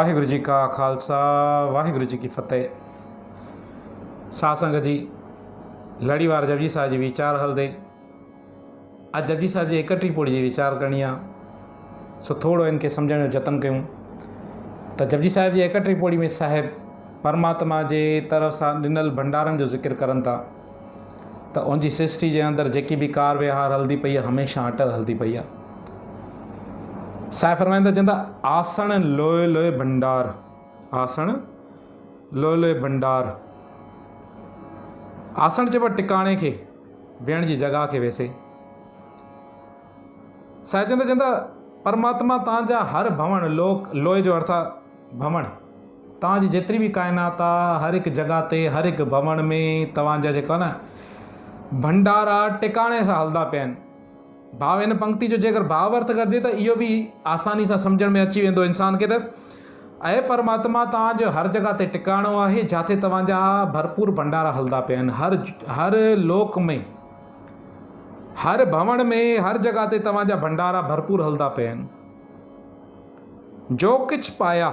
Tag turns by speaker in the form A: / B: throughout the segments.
A: वाहिगुरु जी का खालसा वाहिगुरु जी की फतेह। सासंग जी लड़ीवार जपजी साहिब जी विचार हलदे। अज जपजी साहिब जी 31 पौड़ी जी विचार करनी आ, सो थोड़ो इनके समझण जो जतन कयूं। तो जपजी साहिब जी 31 पौड़ी में साहिब परमात्मा जे तरफ सां ॾिनल भंडारनि जो ज़िक्र करनि था। तो उनकी सृष्टि के अंदर जेकी भी कार व्यवहार हलदी पई है हमेशा अटल हलदी पई है। साहिब फरमाइंदा चवंदा आसण लोए लोए भंडार, आसण लोए लोए भंडार। आसण चइबो टिकाणे के, वेहण जी जगह के। वैसे साहिब चवंदा परमात्मा तव्हांजा हर भवण, लोक लोए जो अर्थ आहे भवण, तव्हांजी जेतिरी भी कायनात आहे हर एक जगह ते हर एक भवण में तव्हांजा जेका न भंडारा टिकाणे सां हलदा पिया आहिनि। भाव इन पंक्ति जो जेकर भाव अर्थ करिजे तो इहो भी आसानी से समझण में अची वेंदो इंसान के। ऐ परमात्मा तव्हांजो हर जगह ते टिकाणो आहे जाते तव्हांजा भरपूर भंडारा हलदा पिया आहिनि। हर लोक में, हर भवण में, हर जगह ते तव्हांजा भंडारा भरपूर हलदा पिया आहिनि। जो कुछ पाया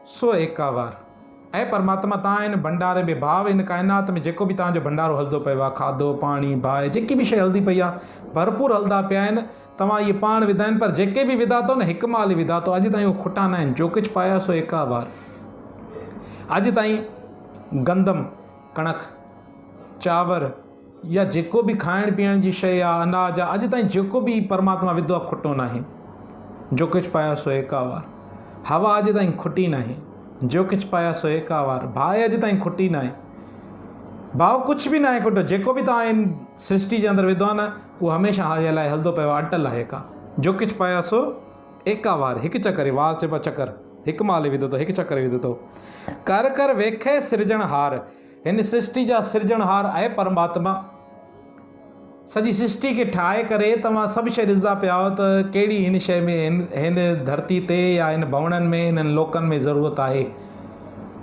A: सो एकावार। ऐ परमात्मा तव्हां इन भंडारे में, भाव इन कायनात में जेको भी तव्हांजो भंडारो हलदो पियो आहे, खाधो पाणी बाहि जेकी भी शइ हलदी पई आहे भरपूर हलदा पिया आहिनि। तव्हां इहे पाण विधा आहिनि, पर जेके भी विधा अथव न हिकु माल ई विधा अथव। अॼु ताईं उहे खुटा न आहिनि। जो कुझु पाया सो एकावार। अॼु ताईं गंदम, कणक, चांवर या जेको भी खाइण पीअण जी शइ आहे, अनाज आहे, अॼु ताईं जेको भी परमात्मा विधो आहे खुटो न आहे। जो कुझु पाया सो एकावार। हवा अॼु ताईं खुटी न आहे। जो कुछ पाया सो एकावार। भाई अॼु ताईं खुटी ना है। भाव कुछ भी ना है खुटो। जेको भी तव्हां इन सृष्टि के अंदर विधो आहे न वो हमेशा हलाए हलदो पियो आहे, अटल आहे का। जो कुछ पाया सो एकावार। हिकु चक्कर, वार चइबो चक्कर, हिकु माल विधो अथव, हिकु चक्कर विधो अथव। कर कर वेखे सृजनहार। हिन सृष्टि जा सृजनहार आहे परमात्मा। सॼी सृष्टि के ठाहे करे तव्हां सभु शइ ॾिसंदा पिया हो त कहिड़ी हिन शइ में, हिन धरती ते या हिन भवननि में, हिननि लोकनि में ज़रूरत आहे।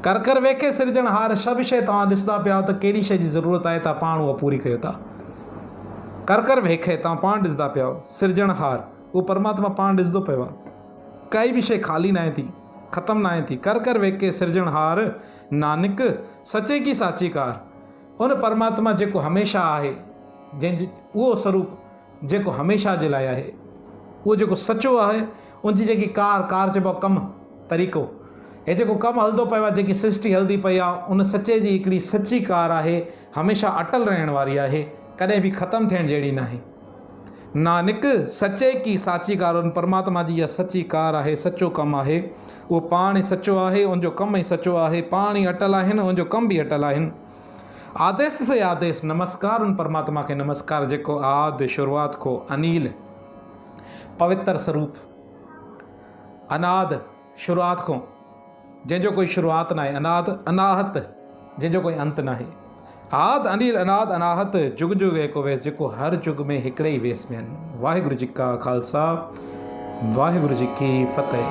A: कर कर वेखे सृजनहार। सभु शइ तव्हां ॾिसंदा पिया हो त कहिड़ी शइ जी ज़रूरत आहे, तव्हां पाण उहा पूरी कयो था। कर कर वेखे, तव्हां पाण ॾिसंदा पिया हो। सृजनहार उहो परमात्मा पाण ॾिसंदो पियो आहे। काई भी शइ ख़ाली न आहे थी, ख़तमु न आहे थी। कर कर वेखे सृजनहार नानक सचे की साची कार। उन परमात्मा जेको हमेशा आहे, जंहिंजो उहो स्वरूप जेको हमेशा जे लाइ आहे, उहो जेको सचो आहे, उनजी जेकी कार चइबो आहे कमु तरीक़ो, हे जेको कमु हलंदो पियो आहे, जेकी सृष्टि हलंदी पई आहे, उन सचे जी हिकिड़ी सची कार आहे। हमेशा अटल रहण वारी आहे, कॾहिं भी ख़तमु थियण जहिड़ी न आहे। नानक सचे की साची कार। उन परमात्मा जी इहा सची कार आहे, सचो कमु आहे। उहो पाण ई सचो आहे, उनजो कमु ई सचो आहे। पाण ई अटल आहिनि, उनजो कमु बि अटल आहिनि। आदेश से आदेश। नमस्कार उन परमात्मा के नमस्कार जेको आदि शुरुआत को अनिल पवित्र स्वरूप, अनाद शुरुआत को, जंहिंजो कोई शुरुआत ना है। अनाद अनाहत, जंहिंजो कोई अंत ना है। आद अनिल अनाद अनाहत जुग जुग एको वेस, जेको हर जुग में हिकिड़े ही वेस में आहिनि। वाहिगुरु जी का खालसा वाहिगुरु जी की फतेह।